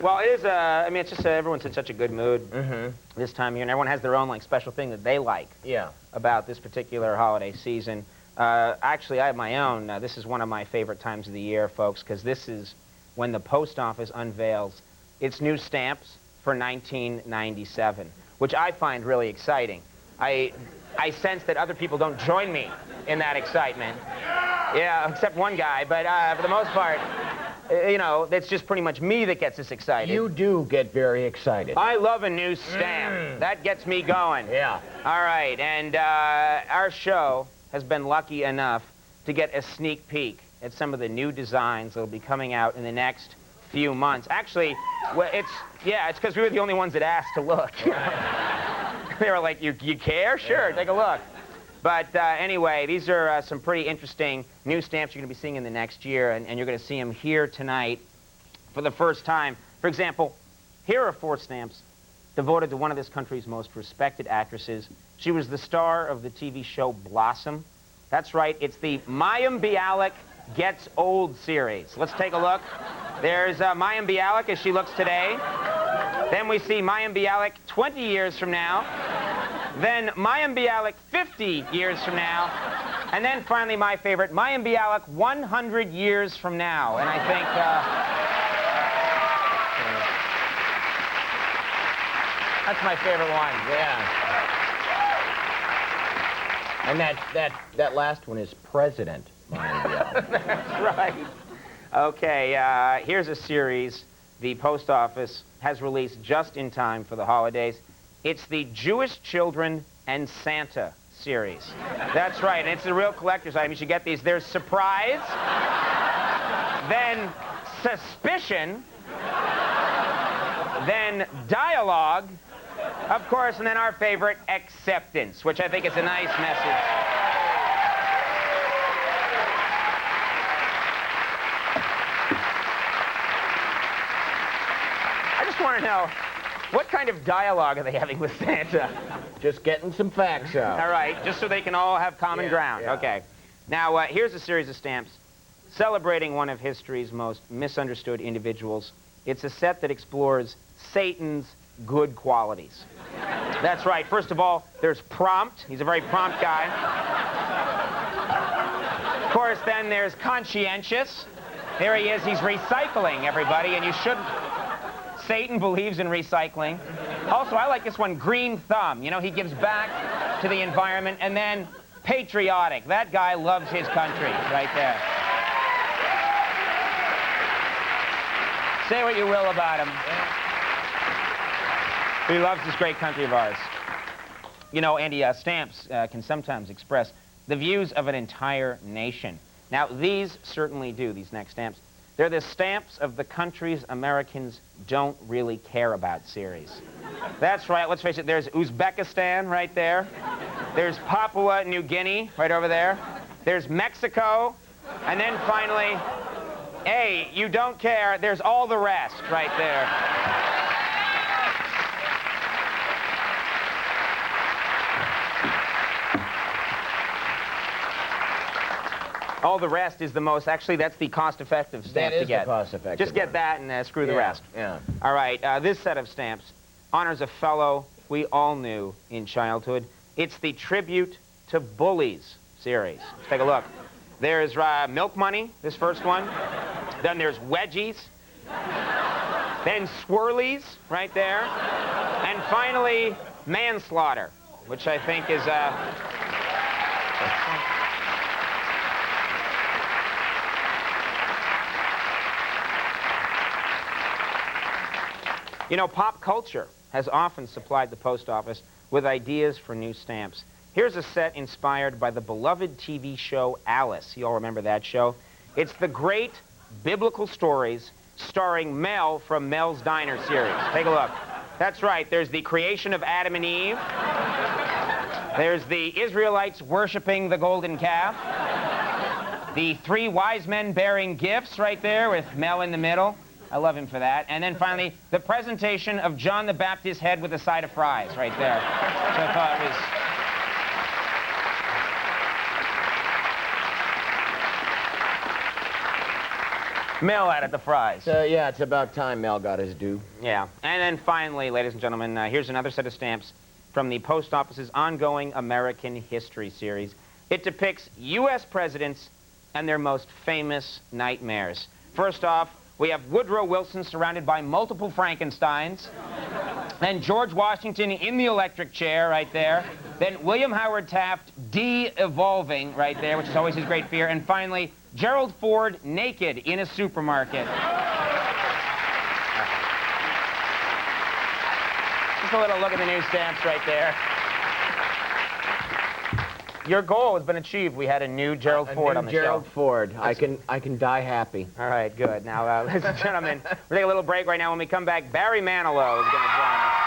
Well, it is, I mean, it's just everyone's in such a good mood this time of year, and everyone has their own, like, special thing that they like about this particular holiday season. Actually, I have my own. This is one of my favorite times of the year, folks, because this is when the post office unveils its new stamps for 1997, which I find really exciting. I sense that other people don't join me in that excitement. Yeah, except one guy, but for the most part, you know, it's just pretty much me that gets us excited. You do get very excited. I love a new stamp. That gets me going. Yeah. All right, and our show has been lucky enough to get a sneak peek at some of the new designs that will be coming out in the next few months. Actually, well, it's because we were the only ones that asked to look. They were like, you care? Sure, take a look. But anyway, these are some pretty interesting new stamps you're going to be seeing in the next year, and you're going to see them here tonight for the first time. For example, here are 4 stamps devoted to one of this country's most respected actresses. She was the star of the TV show Blossom. That's right, it's the Mayim Bialik Gets Old series. Let's take a look. There's Mayim Bialik as she looks today. Then we see Mayim Bialik 20 years from now. Then Mayim Bialik 50 years from now. And then finally, my favorite, Mayim Bialik 100 years from now. And I think... that's my favorite one. Yeah. And that last one is President Mayim Bialik. That's right. Okay, here's a series the post office has released just in time for the holidays. It's the Jewish Children and Santa series. That's right, and it's a real collector's item. You should get these. There's Surprise, then Suspicion, then Dialogue, of course, and then our favorite, Acceptance, which I think is a nice message. I just want to know, what kind of dialogue are they having with Santa? Just getting some facts out. All right, just so they can all have common ground. Yeah. Okay. Now, here's a series of stamps celebrating one of history's most misunderstood individuals. It's a set that explores Satan's good qualities. That's right. First of all, there's Prompt. He's a very prompt guy. Of course, then there's Conscientious. There he is. He's recycling, everybody, and you shouldn't. Satan believes in recycling. Also, I like this one, Green Thumb. You know, he gives back to the environment. And then Patriotic. That guy loves his country right there. Say what you will about him. He loves this great country of ours. You know, Andy, stamps can sometimes express the views of an entire nation. Now, these certainly do, these next stamps. They're the stamps of the countries Americans don't really care about series. That's right, let's face it, there's Uzbekistan right there. There's Papua New Guinea right over there. There's Mexico. And then finally, hey, you don't care, there's all the rest right there. All the rest is the most, actually, that's the cost-effective stamp to get. That is the cost-effective Just get that and screw the rest. Yeah. All right, this set of stamps honors a fellow we all knew in childhood. It's the Tribute to Bullies series. Let's take a look. There's Milk Money, this first one. Then there's Wedgies. Then Swirlies, right there. And finally, Manslaughter, which I think is... You know, pop culture has often supplied the post office with ideas for new stamps. Here's a set inspired by the beloved TV show Alice. You all remember that show? It's the great biblical stories starring Mel from Mel's Diner series. Take a look. That's right. There's the creation of Adam and Eve. There's the Israelites worshiping the golden calf. The 3 wise men bearing gifts right there with Mel in the middle. I love him for that. And then finally, the presentation of John the Baptist's head with a side of fries right there. So I thought it was... Mel out at the fries. Yeah, it's about time Mel got his due. Yeah. And then finally, ladies and gentlemen, here's another set of stamps from the Post Office's ongoing American History series. It depicts U.S. presidents and their most famous nightmares. First off, we have Woodrow Wilson surrounded by multiple Frankensteins. Then George Washington in the electric chair right there. Then William Howard Taft de-evolving right there, which is always his great fear. And finally, Gerald Ford naked in a supermarket. Just a little look at the news stamps right there. Your goal has been achieved. We had a new Gerald Ford on the show. Gerald Ford. I can die happy. All right, good. Now, ladies and gentlemen, we'll take a little break right now. When we come back, Barry Manilow is going to join us.